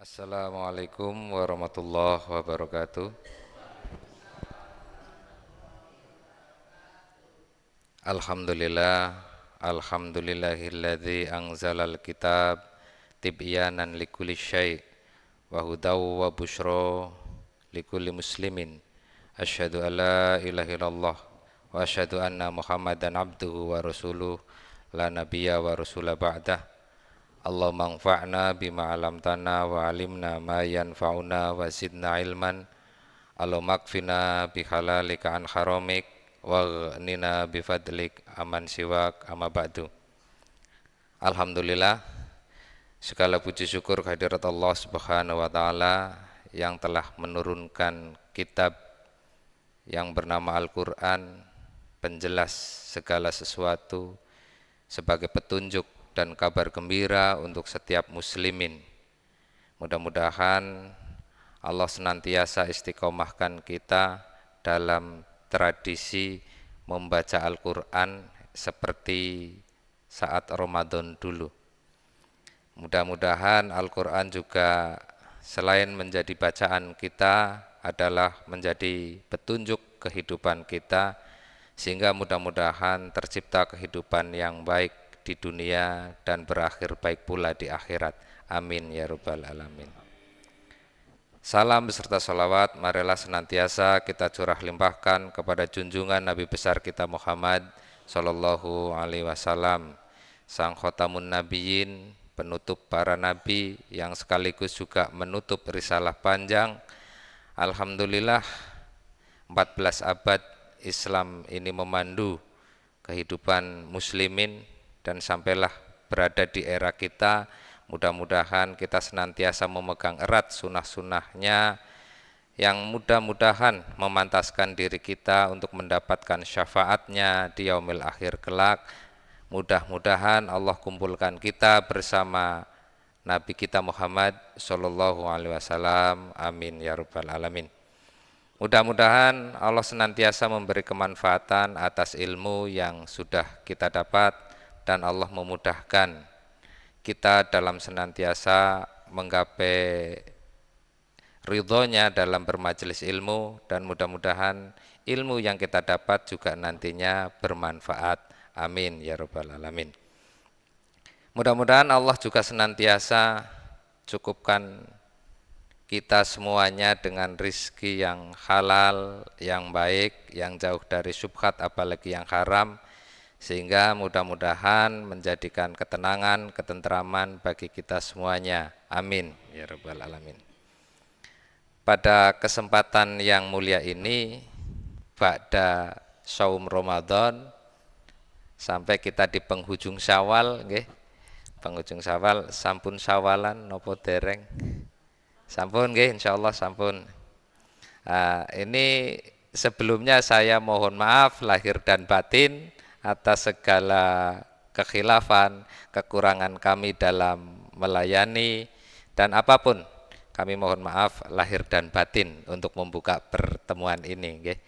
Assalamualaikum warahmatullahi wabarakatuh. Alhamdulillah, alhamdulillahilladzi anzalal kitab tibyanan likulli syai' wa hudaw wa busyra likulli muslimin. Asyhadu an la ilaha illallah wa asyhadu anna Muhammadan abduhu wa rasuluh la nabiyya wa rasula ba'dah. Allahumma anfa'na bima 'allamtana wa 'allimna ma yanfa'una wa zidna ilman. Allahumma kfina bihalalika an haramik waghnina bifadlik aman siwak amma ba'du. Alhamdulillah, segala puji syukur kehadirat Allah Subhanahu wa taala yang telah menurunkan kitab yang bernama Al-Qur'an, penjelas segala sesuatu sebagai petunjuk dan kabar gembira untuk setiap muslimin. Mudah-mudahan Allah senantiasa istiqomahkan kita dalam tradisi membaca Al-Quran seperti saat Ramadan dulu. Mudah-mudahan Al-Quran juga selain menjadi bacaan kita adalah menjadi petunjuk kehidupan kita, sehingga mudah-mudahan tercipta kehidupan yang baik di dunia dan berakhir baik pula di akhirat. Amin ya rabbal alamin. Salam beserta salawat marilah senantiasa kita curah limpahkan kepada junjungan Nabi besar kita Muhammad sallallahu alaihi wasallam, sang khotamun nabiyyin, penutup para nabi yang sekaligus juga menutup risalah panjang. Alhamdulillah, 14 abad Islam ini memandu kehidupan muslimin dan sampailah berada di era kita. Mudah-mudahan kita senantiasa memegang erat sunnah-sunnahnya yang mudah-mudahan memantaskan diri kita untuk mendapatkan syafaatnya di yaumil akhir kelak. Mudah-mudahan Allah kumpulkan kita bersama Nabi kita Muhammad sallallahu alaihi wasallam. Amin ya rabbal alamin. Mudah-mudahan Allah senantiasa memberi kemanfaatan atas ilmu yang sudah kita dapat dan Allah memudahkan kita dalam senantiasa menggapai ridhonya dalam bermajelis ilmu, dan mudah-mudahan ilmu yang kita dapat juga nantinya bermanfaat. Amin ya rabbal alamin. Mudah-mudahan Allah juga senantiasa cukupkan kita semuanya dengan rizki yang halal, yang baik, yang jauh dari syubhat apalagi yang haram, sehingga mudah-mudahan menjadikan ketenangan, ketentraman bagi kita semuanya. Amin ya rabbal alamin. Pada kesempatan yang mulia ini, ba'da saum Ramadan, sampai kita di penghujung Syawal, nggih. Penghujung Syawal, sampun Syawalan nopo dereng? Sampun nggih, insyaallah sampun. Ini sebelumnya saya mohon maaf lahir dan batin atas segala kekhilafan, kekurangan kami dalam melayani, dan apapun kami mohon maaf lahir dan batin untuk membuka pertemuan ini nggih.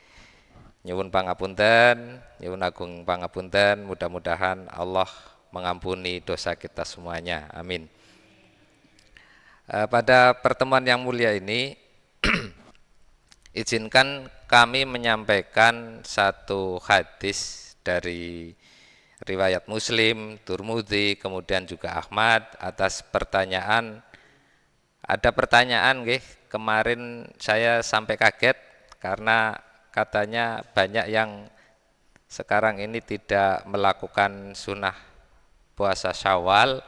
Nyuwun pangapunten, nyuwun agung pangapunten, mudah-mudahan Allah mengampuni dosa kita semuanya. Amin. Pada pertemuan yang mulia ini izinkan kami menyampaikan satu hadis dari riwayat Muslim, Turmudi, kemudian juga Ahmad atas pertanyaan. Ada pertanyaan nggih, kemarin saya sampai kaget karena katanya banyak yang sekarang ini tidak melakukan sunnah puasa Syawal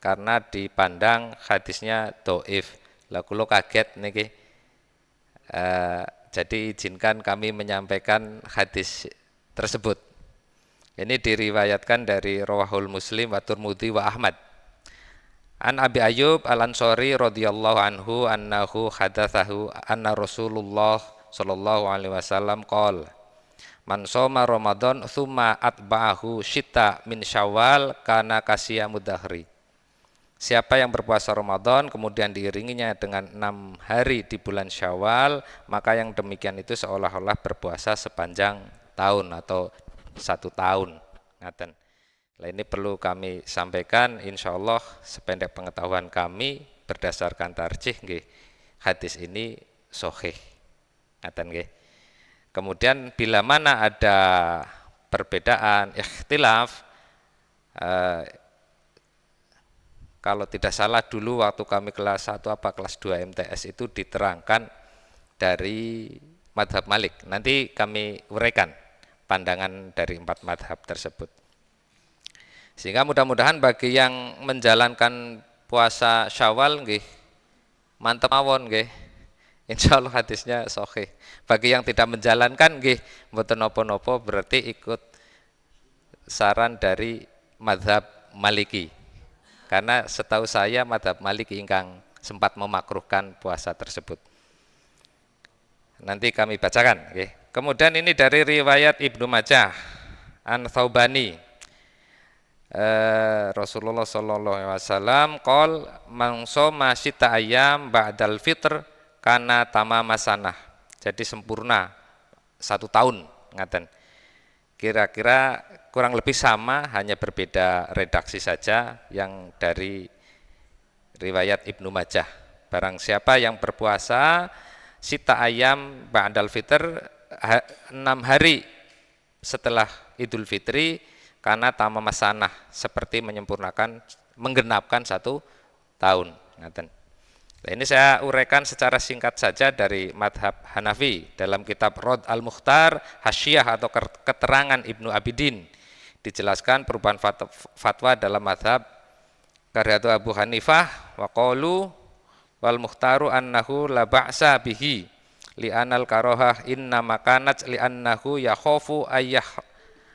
karena dipandang hadisnya dhaif. Lah kula kaget niki. Jadi izinkan kami menyampaikan hadis tersebut. Ini diriwayatkan dari Rawahul Muslim wa Turmudi wa Ahmad. An Abi Ayyub Al-Ansari radhiyallahu anhu annahu hadatsahu anna Rasulullah sallallahu alaihi wasallam qala man shoma Ramadan tsumma atba'ahu syita min Syawal kana kasiyamud dahri. Siapa yang berpuasa Ramadan kemudian diiringinya dengan 6 hari di bulan Syawal, maka yang demikian itu seolah-olah berpuasa sepanjang tahun atau 1 tahun. Nah, ini perlu kami sampaikan, insya Allah sependek pengetahuan kami berdasarkan tarjih nggih hadis ini sahih. Ngaten nggih. Kemudian bila mana ada perbedaan ikhtilaf, kalau tidak salah dulu waktu kami kelas 1 apa kelas 2 MTS itu diterangkan dari madhab Malik. Nanti kami uraikan pandangan dari 4 madhab tersebut. Sehingga mudah-mudahan bagi yang menjalankan puasa Syawal nggih mantep mawon nggih. Insyaallah hadisnya sahih. Bagi yang tidak menjalankan nggih mboten napa-napa berarti ikut saran dari madhab Maliki. Karena setahu saya madhab Maliki ingkang sempat memakruhkan puasa tersebut. Nanti kami bacakan. Okay. Kemudian ini dari riwayat Ibnu Majah an Tsaubani. Rasulullah sallallahu alaihi wasallam qol man shoma sita ayyam ba'dal fitr kana tamama sanah. Jadi sempurna 1 tahun ngaten. Kira-kira kurang lebih sama, hanya berbeda redaksi saja yang dari riwayat Ibnu Majah. Barang siapa yang berpuasa sita ayam ba'dal fitr 6 hari setelah Idul Fitri karena tamam masanah, seperti menyempurnakan menggenapkan 1 tahun. Ngaten. Nah, ini saya uraikan secara singkat saja dari madhab Hanafi dalam kitab Rod al-Mukhtar Hasyiyah atau keterangan Ibnu Abidin. Dijelaskan perubahan fatwa dalam madhab karya Abu Hanifah wa qalu wal mukhtaru annahu la ba'sa bihi li'anal karohah inna makanat li'annahu yakhofu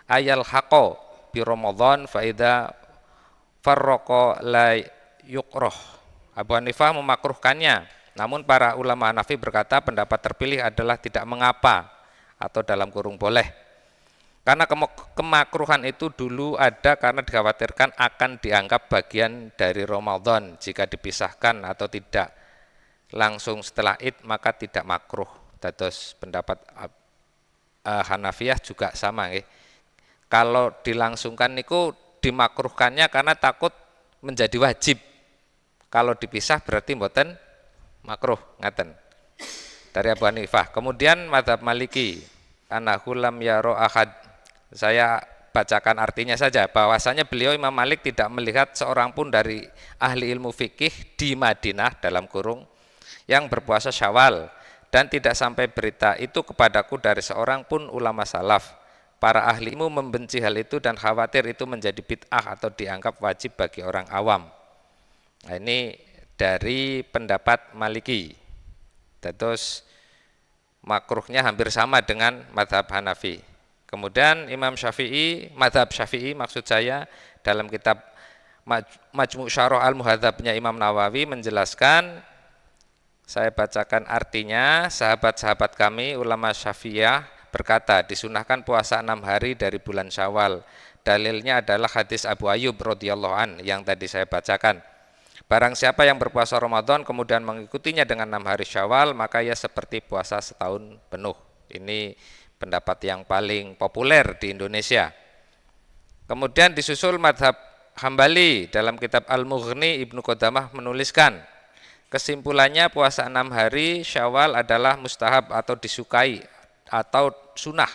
ayal haqo bi Ramadan fa idza farraqa la yukrah. Abu Hanifah memakruhkannya, namun para ulama Hanafi berkata pendapat terpilih adalah tidak mengapa atau dalam kurung boleh. Karena kemakruhan itu dulu ada karena dikhawatirkan akan dianggap bagian dari Ramadan jika dipisahkan atau tidak langsung setelah Id maka tidak makruh. Dados pendapat Hanafiyah juga sama nggih. Kalau dilangsungkan niku dimakruhkannya karena takut menjadi wajib. Kalau dipisah berarti mboten makruh, ngaten. Dari Abu Hanifah. Kemudian mazhab Maliki, annahu lam yaro ahad. Saya bacakan artinya saja, bahwasanya beliau Imam Malik tidak melihat seorang pun dari ahli ilmu fikih di Madinah dalam kurung yang berpuasa Syawal, dan tidak sampai berita itu kepadaku dari seorang pun ulama salaf. Para ahli ilmu membenci hal itu dan khawatir itu menjadi bid'ah atau dianggap wajib bagi orang awam. Nah, ini dari pendapat Maliki. Terus makruhnya hampir sama dengan madhab Hanafi. Kemudian Imam Syafi'i, madhab Syafi'i maksud saya, dalam kitab Majmu' Syarah Al-Muhadzabnya Imam Nawawi menjelaskan, saya bacakan artinya, sahabat-sahabat kami ulama Syafi'iyah berkata disunahkan puasa 6 hari dari bulan Syawal. Dalilnya adalah hadis Abu Ayyub radhiyallahu an yang tadi saya bacakan. Barang siapa yang berpuasa Ramadan kemudian mengikutinya dengan 6 hari Syawal, maka ia seperti puasa setahun penuh. Ini pendapat yang paling populer di Indonesia. Kemudian disusul madhab Hambali. Dalam kitab Al-Mughni Ibnu Qudamah menuliskan, kesimpulannya puasa 6 hari Syawal adalah mustahab atau disukai atau sunnah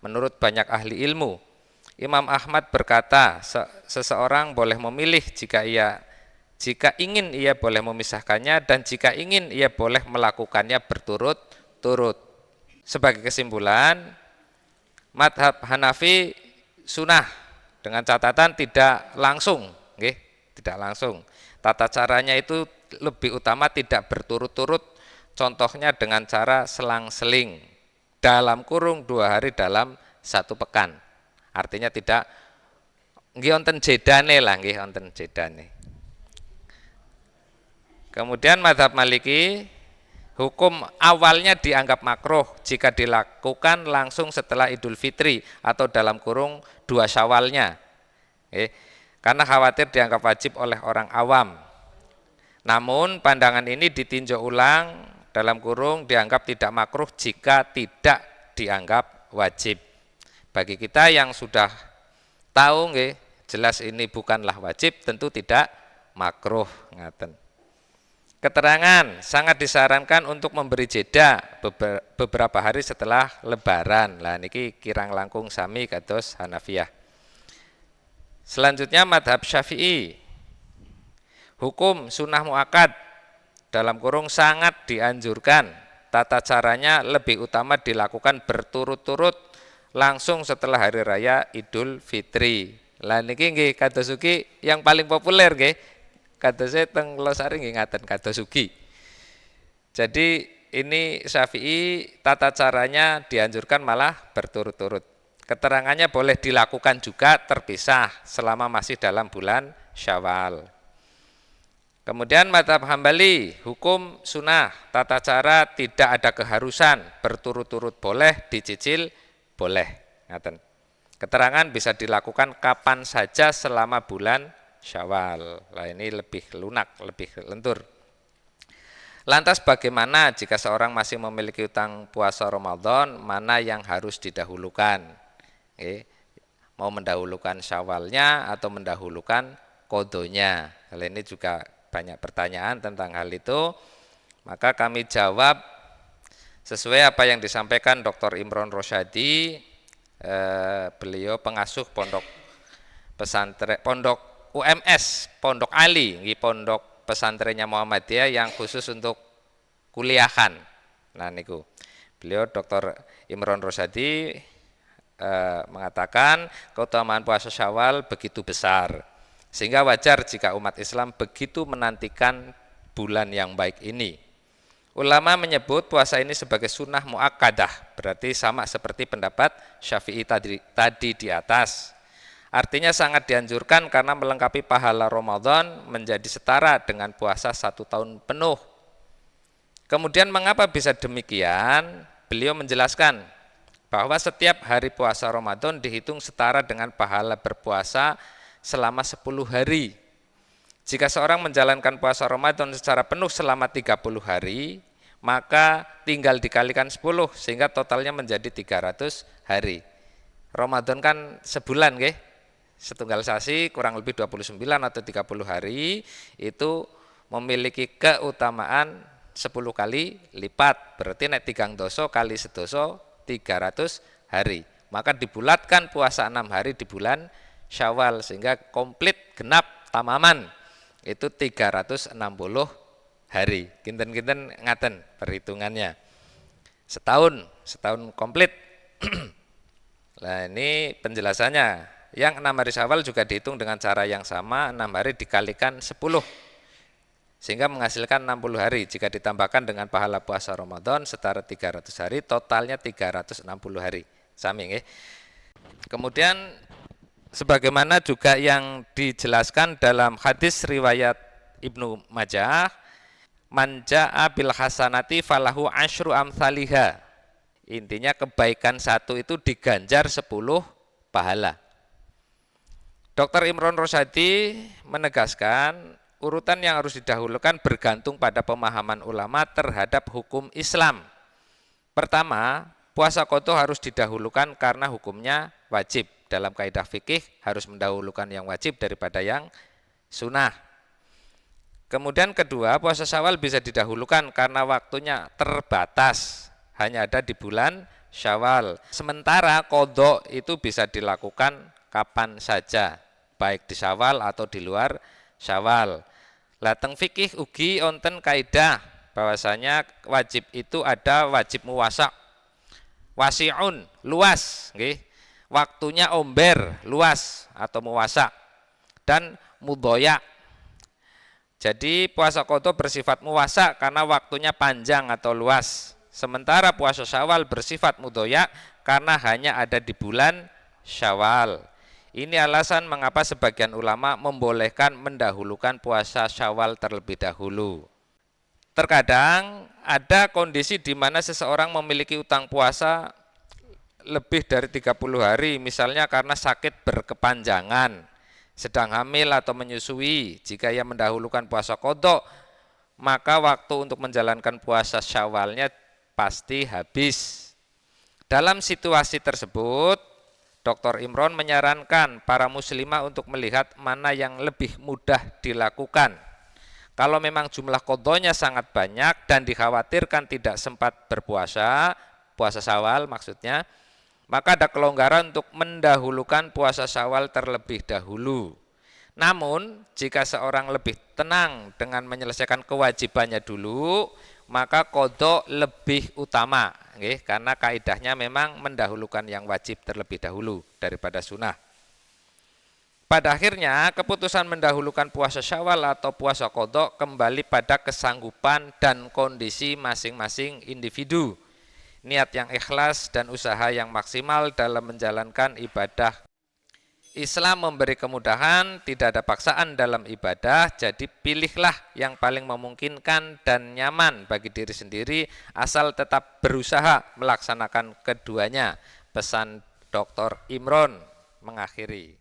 menurut banyak ahli ilmu. Imam Ahmad berkata, seseorang boleh memilih jika ingin ia boleh memisahkannya, dan jika ingin ia boleh melakukannya berturut-turut. Sebagai kesimpulan, madhab Hanafi sunnah dengan catatan tidak langsung, tidak langsung. Tata caranya itu lebih utama tidak berturut-turut. Contohnya dengan cara selang-seling dalam kurung 2 hari dalam 1 pekan. Artinya tidak nggih wonten jedane lah, nggih wonten jedane. Kemudian mazhab Maliki, hukum awalnya dianggap makruh jika dilakukan langsung setelah Idul Fitri atau dalam kurung 2 Syawalnya, karena khawatir dianggap wajib oleh orang awam. Namun pandangan ini ditinjau ulang dalam kurung dianggap tidak makruh jika tidak dianggap wajib. Bagi kita yang sudah tahu jelas ini bukanlah wajib, tentu tidak makruh, ngaten. Keterangan, sangat disarankan untuk memberi jeda beberapa hari setelah lebaran. Lah niki kirang langkung sami kados Hanafiyah. Selanjutnya madhab Syafi'i. Hukum sunnah muakkad dalam kurung sangat dianjurkan. Tata caranya lebih utama dilakukan berturut-turut langsung setelah hari raya Idul Fitri. Lah niki nggih kados ugi yang paling populer nggih. Kadosé teng Losari nggih ngaten kados ugi. Jadi ini Syafi'i tata caranya dianjurkan malah berturut-turut. Keterangannya boleh dilakukan juga terpisah selama masih dalam bulan Syawal. Kemudian mazhab Hambali, hukum sunnah, tata cara tidak ada keharusan, berturut-turut boleh, dicicil boleh. Ngaten. Keterangan bisa dilakukan kapan saja selama bulan Syawal. Lah ini lebih lunak, lebih lentur. Lantas bagaimana jika seorang masih memiliki utang puasa Ramadan, mana yang harus didahulukan? Mau mendahulukan Syawalnya atau mendahulukan kodonya? Hal ini juga banyak pertanyaan tentang hal itu. Maka kami jawab sesuai apa yang disampaikan Dr. Imron Rosyadi, beliau pengasuh pondok pesantren, pondok UMS, Pondok Ali, pondok pesantrennya Muhammadiyah yang khusus untuk kuliahan. Nah niku, beliau Dr. Imron Rosyadi mengatakan keutamaan puasa Syawal begitu besar, sehingga wajar jika umat Islam begitu menantikan bulan yang baik ini. Ulama menyebut puasa ini sebagai sunnah muakkadah, berarti sama seperti pendapat Syafi'i tadi di atas. Artinya sangat dianjurkan karena melengkapi pahala Ramadan menjadi setara dengan puasa 1 tahun penuh. Kemudian mengapa bisa demikian? Beliau menjelaskan bahwa setiap hari puasa Ramadan dihitung setara dengan pahala berpuasa selama 10 hari. Jika seorang menjalankan puasa Ramadan secara penuh selama 30 hari, maka tinggal dikalikan 10 sehingga totalnya menjadi 300 hari. Ramadan kan sebulan nggih. Setunggal sasi kurang lebih 29 atau 30 hari itu memiliki keutamaan 10 kali lipat. Berarti nek 3 doso kali sedoso 300 hari. Maka dibulatkan puasa 6 hari di bulan Syawal sehingga komplit genap tamaman itu 360 hari. Kinten-kinten ngaten perhitungannya. Setahun komplit. Nah ini penjelasannya. Yang 6 hari Syawal juga dihitung dengan cara yang sama, 6 hari dikalikan 10 sehingga menghasilkan 60 hari. Jika ditambahkan dengan pahala puasa Ramadan setara 300 hari, totalnya 360 hari. Sami nggih. Kemudian sebagaimana juga yang dijelaskan dalam hadis riwayat Ibnu Majah, man jaa bil hasanati falahu asyru amsalihha. Intinya kebaikan satu itu diganjar 10 pahala. Dr. Imron Rosyadi menegaskan urutan yang harus didahulukan bergantung pada pemahaman ulama terhadap hukum Islam. Pertama, puasa qadha harus didahulukan karena hukumnya wajib. Dalam kaidah fikih harus mendahulukan yang wajib daripada yang sunnah. Kemudian kedua, puasa Syawal bisa didahulukan karena waktunya terbatas, hanya ada di bulan Syawal. Sementara qadha itu bisa dilakukan kapan saja, baik di Syawal atau di luar Syawal. Lateng fikih ugi onten kaidah bahwasanya wajib itu ada wajib muwasa, wasi'un luas, nggih. Waktunya omber luas atau muwasa, dan mudhoya. Jadi puasa qadha bersifat muwasa karena waktunya panjang atau luas. Sementara puasa Syawal bersifat mudhoya karena hanya ada di bulan Syawal. Ini alasan mengapa sebagian ulama membolehkan mendahulukan puasa Syawal terlebih dahulu. Terkadang ada kondisi di mana seseorang memiliki utang puasa lebih dari 30 hari, misalnya karena sakit berkepanjangan, sedang hamil atau menyusui. Jika ia mendahulukan puasa qadha, maka waktu untuk menjalankan puasa Syawalnya pasti habis. Dalam situasi tersebut, Dr. Imron menyarankan para muslimah untuk melihat mana yang lebih mudah dilakukan. Kalau memang jumlah qadhonya sangat banyak dan dikhawatirkan tidak sempat berpuasa, puasa Syawal maksudnya, maka ada kelonggaran untuk mendahulukan puasa Syawal terlebih dahulu. Namun, jika seorang lebih tenang dengan menyelesaikan kewajibannya dulu, maka qadha lebih utama, karena kaidahnya memang mendahulukan yang wajib terlebih dahulu daripada sunnah. Pada akhirnya, keputusan mendahulukan puasa Syawal atau puasa qadha kembali pada kesanggupan dan kondisi masing-masing individu. Niat yang ikhlas dan usaha yang maksimal dalam menjalankan ibadah. Islam memberi kemudahan, tidak ada paksaan dalam ibadah, jadi pilihlah yang paling memungkinkan dan nyaman bagi diri sendiri, asal tetap berusaha melaksanakan keduanya. Pesan Dr. Imron mengakhiri.